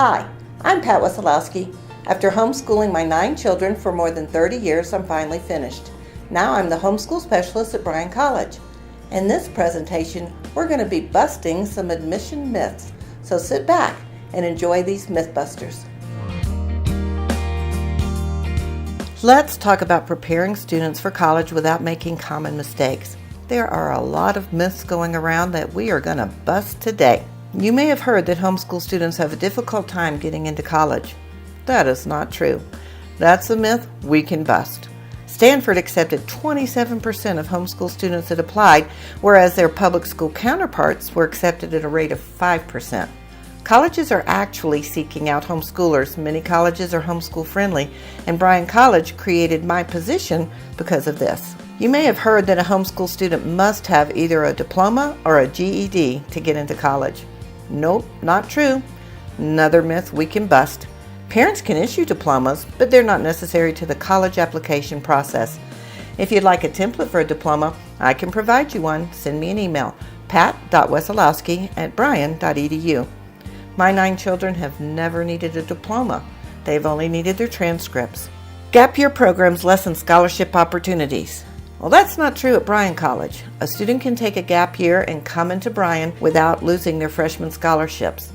Hi, I'm Pat Wesolowski. After homeschooling my 9 children for more than 30 years, I'm finally finished. Now I'm the homeschool specialist at Bryan College. In this presentation, we're going to be busting some admission myths. So sit back and enjoy these Mythbusters. Let's talk about preparing students for college without making common mistakes. There are a lot of myths going around that we are going to bust today. You may have heard that homeschool students have a difficult time getting into college. That is not true. That's a myth we can bust. Stanford accepted 27% of homeschool students that applied, whereas their public school counterparts were accepted at a rate of 5%. Colleges are actually seeking out homeschoolers. Many colleges are homeschool friendly, and Bryan College created my position because of this. You may have heard that a homeschool student must have either a diploma or a GED to get into college. Nope, not true. Another myth we can bust. Parents can issue diplomas, but they're not necessary to the college application process. If you'd like a template for a diploma, I can provide you one. Send me an email, pat.wesolowski@bryan.edu. My 9 children have never needed a diploma. They've only needed their transcripts. Gap year programs lessen scholarship opportunities. Well, that's not true at Bryan College. A student can take a gap year and come into Bryan without losing their freshman scholarships.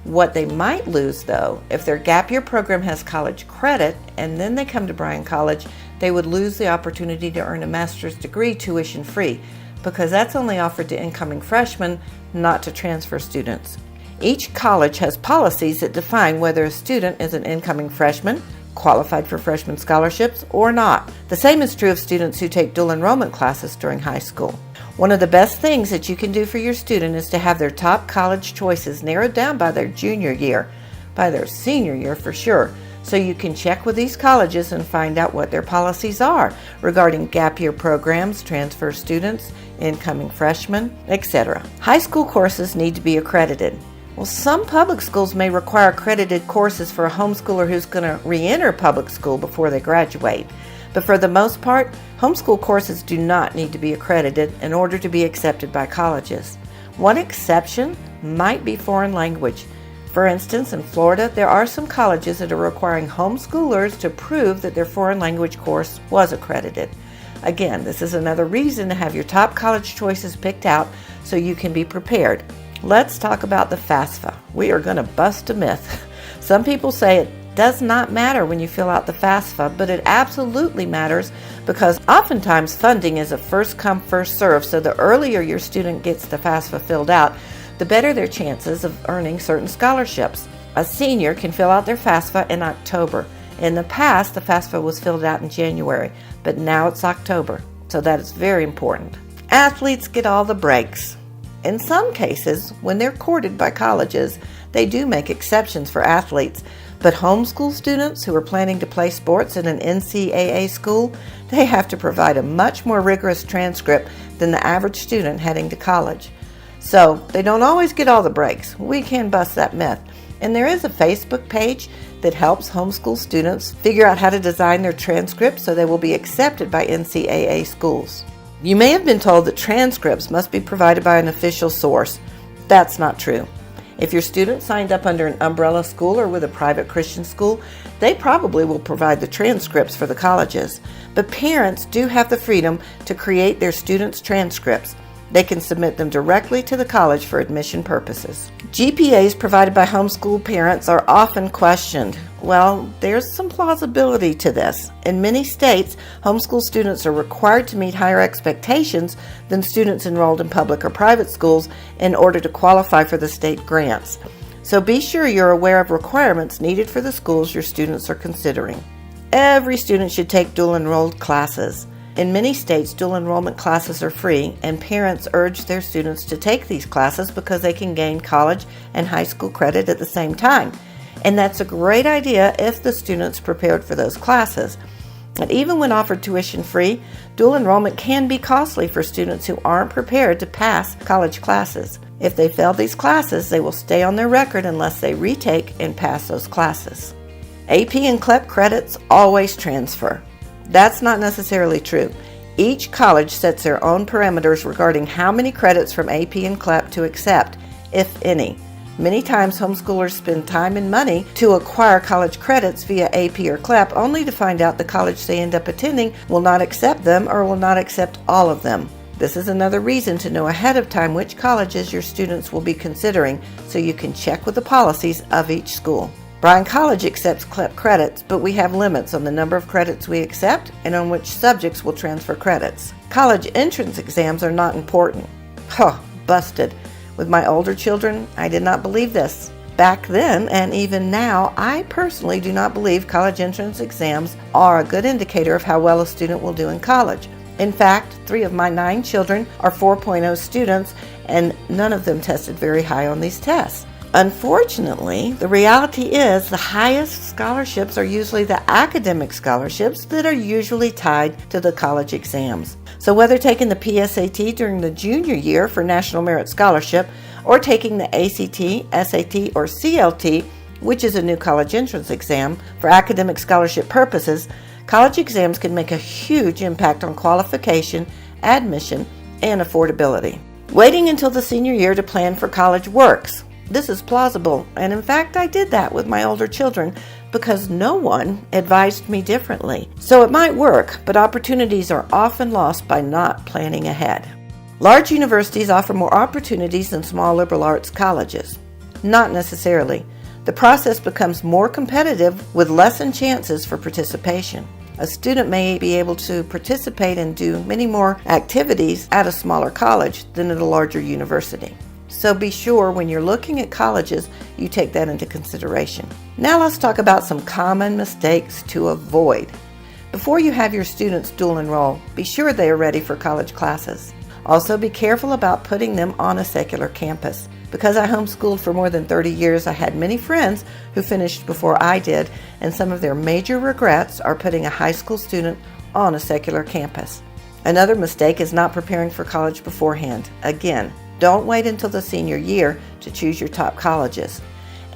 What they might lose, though, if their gap year program has college credit and then they come to Bryan College, they would lose the opportunity to earn a master's degree tuition free, because that's only offered to incoming freshmen, not to transfer students. Each college has policies that define whether a student is an incoming freshman, qualified for freshman scholarships, or not. The same is true of students who take dual enrollment classes during high school. One of the best things that you can do for your student is to have their top college choices narrowed down by their junior year, by their senior year for sure, so you can check with these colleges and find out what their policies are regarding gap year programs, transfer students, incoming freshmen, etc. High school courses need to be accredited. Well, some public schools may require accredited courses for a homeschooler who's going to re-enter public school before they graduate. But for the most part, homeschool courses do not need to be accredited in order to be accepted by colleges. One exception might be foreign language. For instance, in Florida, there are some colleges that are requiring homeschoolers to prove that their foreign language course was accredited. Again, this is another reason to have your top college choices picked out so you can be prepared. Let's talk about the FAFSA. We are going to bust a myth. Some people say it does not matter when you fill out the FAFSA, but it absolutely matters, because oftentimes funding is a first come, first serve, so the earlier your student gets the FAFSA filled out, the better their chances of earning certain scholarships. A senior can fill out their FAFSA in October. In the past, the FAFSA was filled out in January, but now it's October, so that is very important. Athletes get all the breaks. In some cases, when they're courted by colleges, they do make exceptions for athletes, but homeschool students who are planning to play sports in an NCAA school, they have to provide a much more rigorous transcript than the average student heading to college. So they don't always get all the breaks. We can bust that myth. And there is a Facebook page that helps homeschool students figure out how to design their transcripts so they will be accepted by NCAA schools. You may have been told that transcripts must be provided by an official source. That's not true. If your student signed up under an umbrella school or with a private Christian school, they probably will provide the transcripts for the colleges. But parents do have the freedom to create their students' transcripts. They can submit them directly to the college for admission purposes. GPAs provided by homeschool parents are often questioned. Well, there's some plausibility to this. In many states, homeschool students are required to meet higher expectations than students enrolled in public or private schools in order to qualify for the state grants. So be sure you're aware of requirements needed for the schools your students are considering. Every student should take dual enrolled classes. In many states, dual enrollment classes are free, and parents urge their students to take these classes because they can gain college and high school credit at the same time. And that's a great idea if the student's prepared for those classes. And even when offered tuition free, dual enrollment can be costly for students who aren't prepared to pass college classes. If they fail these classes, they will stay on their record unless they retake and pass those classes. AP and CLEP credits always transfer. That's not necessarily true. Each college sets their own parameters regarding how many credits from AP and CLEP to accept, if any. Many times homeschoolers spend time and money to acquire college credits via AP or CLEP, only to find out the college they end up attending will not accept them or will not accept all of them. This is another reason to know ahead of time which colleges your students will be considering, so you can check with the policies of each school. Bryan College accepts CLEP credits, but we have limits on the number of credits we accept and on which subjects will transfer credits. College entrance exams are not important. Busted. With my older children, I did not believe this. Back then, and even now, I personally do not believe college entrance exams are a good indicator of how well a student will do in college. In fact, 3 of my 9 children are 4.0 students, and none of them tested very high on these tests. Unfortunately, the reality is the highest scholarships are usually the academic scholarships that are usually tied to the college exams. So whether taking the PSAT during the junior year for National Merit Scholarship or taking the ACT, SAT, or CLT, which is a new college entrance exam, for academic scholarship purposes, college exams can make a huge impact on qualification, admission, and affordability. Waiting until the senior year to plan for college works. This is plausible, and in fact I did that with my older children because no one advised me differently. So it might work, but opportunities are often lost by not planning ahead. Large universities offer more opportunities than small liberal arts colleges. Not necessarily. The process becomes more competitive with lessened chances for participation. A student may be able to participate and do many more activities at a smaller college than at a larger university. So be sure when you're looking at colleges, you take that into consideration. Now let's talk about some common mistakes to avoid. Before you have your students dual enroll, be sure they are ready for college classes. Also be careful about putting them on a secular campus. Because I homeschooled for more than 30 years, I had many friends who finished before I did, and some of their major regrets are putting a high school student on a secular campus. Another mistake is not preparing for college beforehand. Again, don't wait until the senior year to choose your top colleges.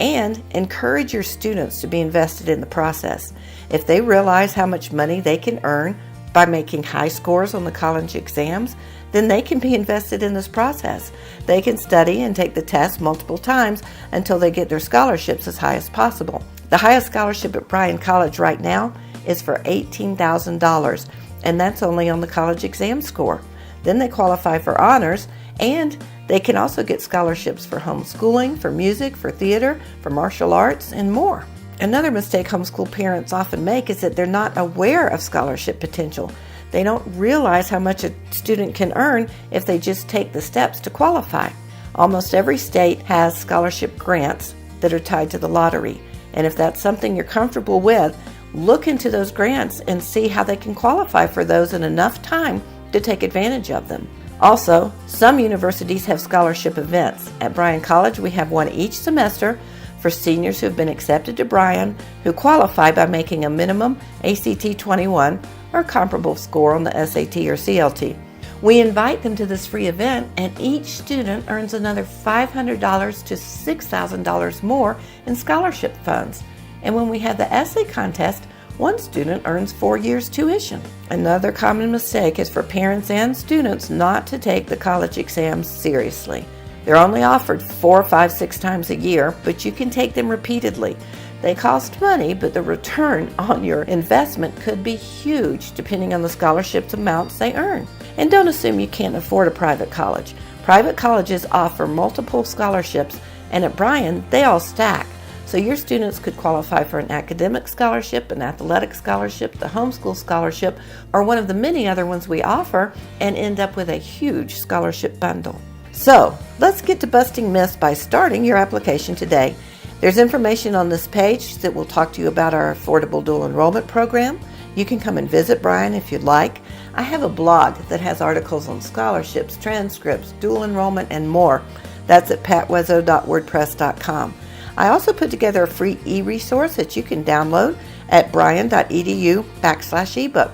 And encourage your students to be invested in the process. If they realize how much money they can earn by making high scores on the college exams, then they can be invested in this process. They can study and take the test multiple times until they get their scholarships as high as possible. The highest scholarship at Bryan College right now is for $18,000, and that's only on the college exam score. Then they qualify for honors, and they can also get scholarships for homeschooling, for music, for theater, for martial arts, and more. Another mistake homeschool parents often make is that they're not aware of scholarship potential. They don't realize how much a student can earn if they just take the steps to qualify. Almost every state has scholarship grants that are tied to the lottery, and if that's something you're comfortable with, look into those grants and see how they can qualify for those in enough time to take advantage of them. Also, some universities have scholarship events. At Bryan College, we have one each semester for seniors who have been accepted to Bryan who qualify by making a minimum ACT 21 or comparable score on the SAT or CLT. We invite them to this free event, and each student earns another $500 to $6,000 more in scholarship funds. And when we have the essay contest, one student earns 4 years tuition. Another common mistake is for parents and students not to take the college exams seriously. They're only offered 4, 5, 6 times a year, but you can take them repeatedly. They cost money, but the return on your investment could be huge depending on the scholarship amounts they earn. And don't assume you can't afford a private college. Private colleges offer multiple scholarships, and at Bryan, they all stack. So your students could qualify for an academic scholarship, an athletic scholarship, the homeschool scholarship, or one of the many other ones we offer, and end up with a huge scholarship bundle. So let's get to busting myths by starting your application today. There's information on this page that will talk to you about our affordable dual enrollment program. You can come and visit Bryan if you'd like. I have a blog that has articles on scholarships, transcripts, dual enrollment, and more. That's at patwezzo.wordpress.com. I also put together a free e-resource that you can download at bryan.edu/ebook.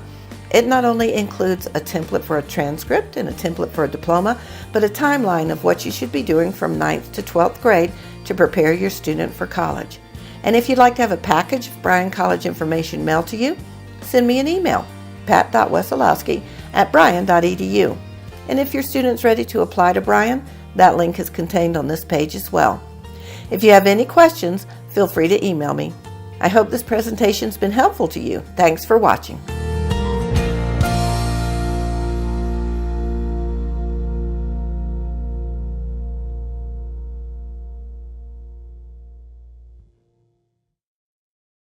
It not only includes a template for a transcript and a template for a diploma, but a timeline of what you should be doing from 9th to 12th grade to prepare your student for college. And if you'd like to have a package of Bryan College information mailed to you, send me an email, pat.wesolowski@bryan.edu. And if your student's ready to apply to Bryan, that link is contained on this page as well. If you have any questions, feel free to email me. I hope this presentation's been helpful to you. Thanks for watching.